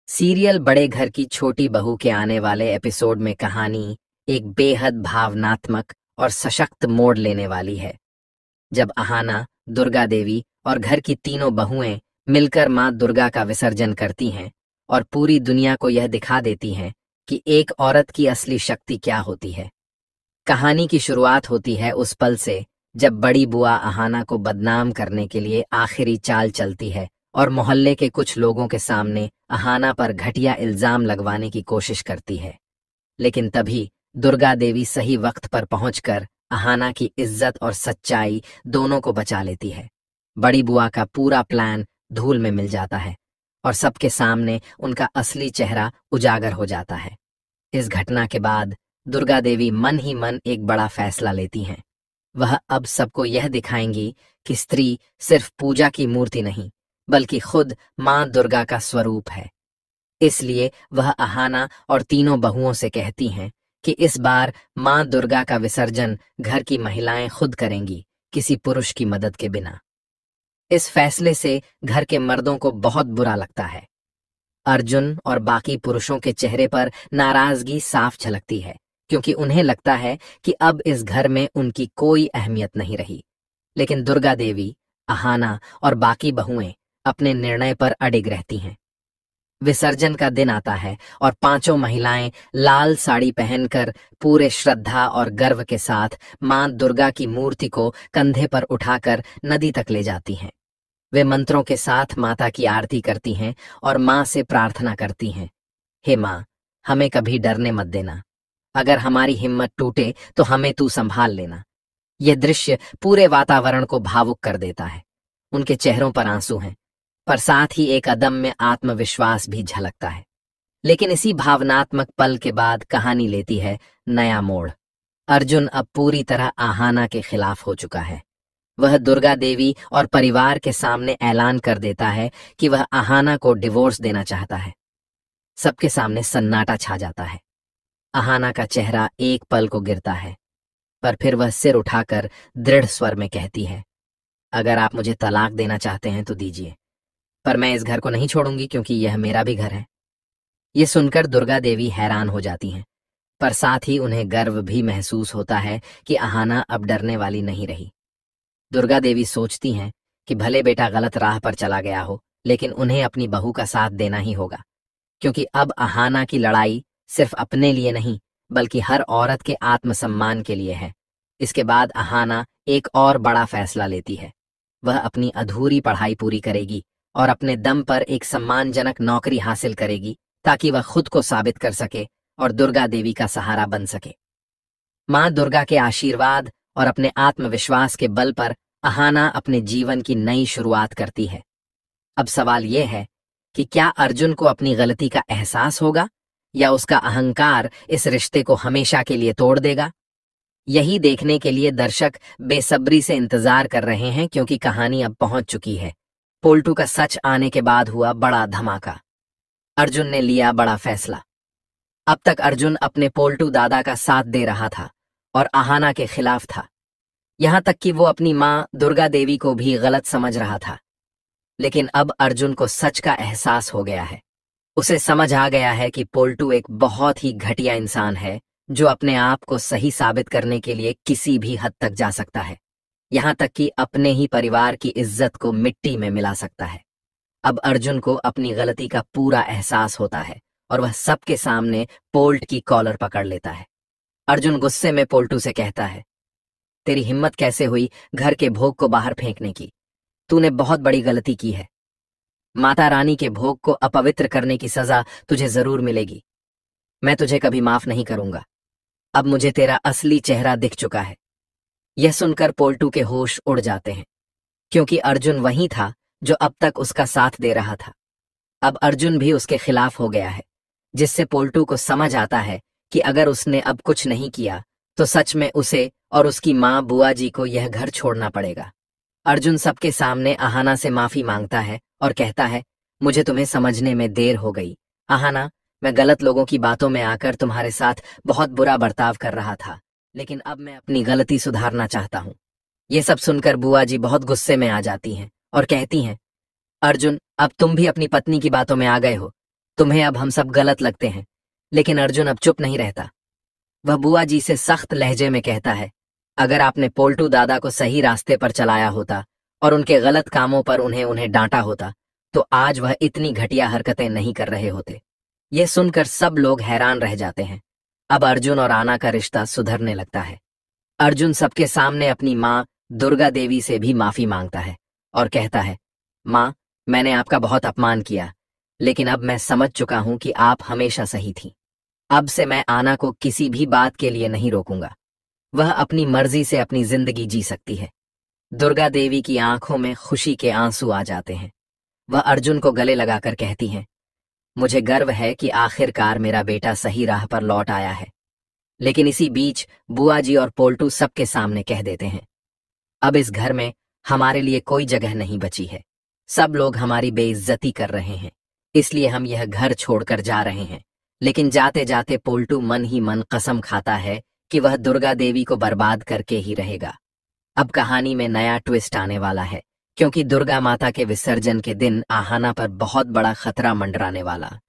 Serial बड़े घर की छोटी बहू के आने वाले एपिसोड में कहानी एक बेहद भावनात्मक और सशक्त मोड़ लेने वाली है। जब अहाना, दुर्गा देवी और घर की तीनों बहुएं मिलकर मां दुर्गा का विसर्जन करती हैं और पूरी दुनिया को यह दिखा देती हैं कि एक औरत की असली शक्ति क्या होती है। कहानी की शुरुआत होती है उस पल से जब बड़ी बुआ अहाना को बदनाम करने के लिए आखिरी चाल चलती है और मोहल्ले के कुछ लोगों के सामने अहाना पर घटिया इल्जाम लगवाने की कोशिश करती है। लेकिन तभी दुर्गा देवी सही वक्त पर पहुंचकर अहाना की इज्जत और सच्चाई दोनों को बचा लेती है। बड़ी बुआ का पूरा प्लान धूल में मिल जाता है और सबके सामने उनका असली चेहरा उजागर हो जाता है। इस घटना के बाद दुर्गा देवी मन ही मन एक बड़ा फैसला लेती हैं। वह अब सबको यह दिखाएंगी कि स्त्री सिर्फ पूजा की मूर्ति नहीं बल्कि खुद मां दुर्गा का स्वरूप है। इसलिए वह अहाना और तीनों बहुओं से कहती हैं कि इस बार मां दुर्गा का विसर्जन घर की महिलाएं खुद करेंगी, किसी पुरुष की मदद के बिना। इस फैसले से घर के मर्दों को बहुत बुरा लगता है। अर्जुन और बाकी पुरुषों के चेहरे पर नाराजगी साफ झलकती है, क्योंकि उन्हें लगता है कि अब इस घर में उनकी कोई अहमियत नहीं रही। लेकिन दुर्गा देवी, अहाना और बाकी बहुएं अपने निर्णय पर अडिग रहती हैं। विसर्जन का दिन आता है और पांचों महिलाएं लाल साड़ी पहनकर पूरे श्रद्धा और गर्व के साथ मां दुर्गा की मूर्ति को कंधे पर उठाकर नदी तक ले जाती हैं। वे मंत्रों के साथ माता की आरती करती हैं और मां से प्रार्थना करती हैं, हे मां, हमें कभी डरने मत देना। अगर हमारी हिम्मत टूटे तो हमें तू संभाल लेना। यह दृश्य पूरे वातावरण को भावुक कर देता है। उनके चेहरों पर आंसू हैं, पर साथ ही एक अदम्य आत्मविश्वास भी झलकता है। लेकिन इसी भावनात्मक पल के बाद कहानी लेती है नया मोड़। अर्जुन अब पूरी तरह आहाना के खिलाफ हो चुका है। वह दुर्गा देवी और परिवार के सामने ऐलान कर देता है कि वह आहाना को डिवोर्स देना चाहता है। सबके सामने सन्नाटा छा जाता है। अहाना का चेहरा एक पल को गिरता है, पर फिर वह सिर उठाकर दृढ़ स्वर में कहती है, अगर आप मुझे तलाक देना चाहते हैं तो दीजिए, पर मैं इस घर को नहीं छोड़ूंगी क्योंकि यह मेरा भी घर है। ये सुनकर दुर्गा देवी हैरान हो जाती हैं, पर साथ ही उन्हें गर्व भी महसूस होता है कि अहाना अब डरने वाली नहीं रही। दुर्गा देवी सोचती हैं कि भले बेटा गलत राह पर चला गया हो, लेकिन उन्हें अपनी बहू का साथ देना ही होगा, क्योंकि अब अहाना की लड़ाई सिर्फ अपने लिए नहीं बल्कि हर औरत के आत्मसम्मान के लिए है। इसके बाद अहाना एक और बड़ा फैसला लेती है। वह अपनी अधूरी पढ़ाई पूरी करेगी और अपने दम पर एक सम्मानजनक नौकरी हासिल करेगी, ताकि वह खुद को साबित कर सके और दुर्गा देवी का सहारा बन सके। मां दुर्गा के आशीर्वाद और अपने आत्मविश्वास के बल पर अहाना अपने जीवन की नई शुरुआत करती है। अब सवाल यह है कि क्या अर्जुन को अपनी गलती का एहसास होगा या उसका अहंकार इस रिश्ते को हमेशा के लिए तोड़ देगा? यही देखने के लिए दर्शक बेसब्री से इंतजार कर रहे हैं, क्योंकि कहानी अब पहुंच चुकी है। पोल्टू का सच आने के बाद हुआ बड़ा धमाका। अर्जुन ने लिया बड़ा फैसला। अब तक अर्जुन अपने पोल्टू दादा का साथ दे रहा था और अहाना के खिलाफ था, यहां तक कि वो अपनी मां दुर्गा देवी को भी गलत समझ रहा था। लेकिन अब अर्जुन को सच का एहसास हो गया है। उसे समझ आ गया है कि पोल्टू एक बहुत ही घटिया इंसान है, जो अपने आप को सही साबित करने के लिए किसी भी हद तक जा सकता है, यहां तक कि अपने ही परिवार की इज्जत को मिट्टी में मिला सकता है। अब अर्जुन को अपनी गलती का पूरा एहसास होता है और वह सबके सामने पोल्ट की कॉलर पकड़ लेता है। अर्जुन गुस्से में पोल्टू से कहता है, तेरी हिम्मत कैसे हुई घर के भोग को बाहर फेंकने की? तूने बहुत बड़ी गलती की है। माता रानी के भोग को अपवित्र करने की सजा तुझे जरूर मिलेगी। मैं तुझे कभी माफ नहीं करूंगा। अब मुझे तेरा असली चेहरा दिख चुका है। यह सुनकर पोल्टू के होश उड़ जाते हैं, क्योंकि अर्जुन वही था जो अब तक उसका साथ दे रहा था। अब अर्जुन भी उसके खिलाफ हो गया है, जिससे पोल्टू को समझ आता है कि अगर उसने अब कुछ नहीं किया तो सच में उसे और उसकी मां बुआ जी को यह घर छोड़ना पड़ेगा। अर्जुन सबके सामने अहाना से माफी मांगता है और कहता है, मुझे तुम्हें समझने में देर हो गई। अहाना, मैं गलत लोगों की बातों में आकर तुम्हारे साथ बहुत बुरा बर्ताव कर रहा था, लेकिन अब मैं अपनी गलती सुधारना चाहता हूँ। ये सब सुनकर बुआ जी बहुत गुस्से में आ जाती हैं और कहती हैं, अर्जुन, अब तुम भी अपनी पत्नी की बातों में आ गए हो। तुम्हें अब हम सब गलत लगते हैं। लेकिन अर्जुन अब चुप नहीं रहता। वह बुआ जी से सख्त लहजे में कहता है, अगर आपने पोल्टू दादा को सही रास्ते पर चलाया होता और उनके गलत कामों पर उन्हें डांटा होता तो आज वह इतनी घटिया हरकतें नहीं कर रहे होते। यह सुनकर सब लोग हैरान रह जाते हैं। अब अर्जुन और आना का रिश्ता सुधरने लगता है। अर्जुन सबके सामने अपनी माँ दुर्गा देवी से भी माफी मांगता है और कहता है, माँ, मैंने आपका बहुत अपमान किया, लेकिन अब मैं समझ चुका हूं कि आप हमेशा सही थी। अब से मैं आना को किसी भी बात के लिए नहीं रोकूंगा। वह अपनी मर्जी से अपनी जिंदगी जी सकती है। दुर्गा देवी की आंखों में खुशी के आंसू आ जाते हैं। वह अर्जुन को गले लगाकर कहती हैं, मुझे गर्व है कि आखिरकार मेरा बेटा सही राह पर लौट आया है। लेकिन इसी बीच बुआ जी और पोल्टू सबके सामने कह देते हैं, अब इस घर में हमारे लिए कोई जगह नहीं बची है। सब लोग हमारी बेइज्जती कर रहे हैं, इसलिए हम यह घर छोड़कर जा रहे हैं। लेकिन जाते जाते पोल्टू मन ही मन कसम खाता है कि वह दुर्गा देवी को बर्बाद करके ही रहेगा। अब कहानी में नया ट्विस्ट आने वाला है, क्योंकि दुर्गा माता के विसर्जन के दिन आहाना पर बहुत बड़ा खतरा मंडराने वाला।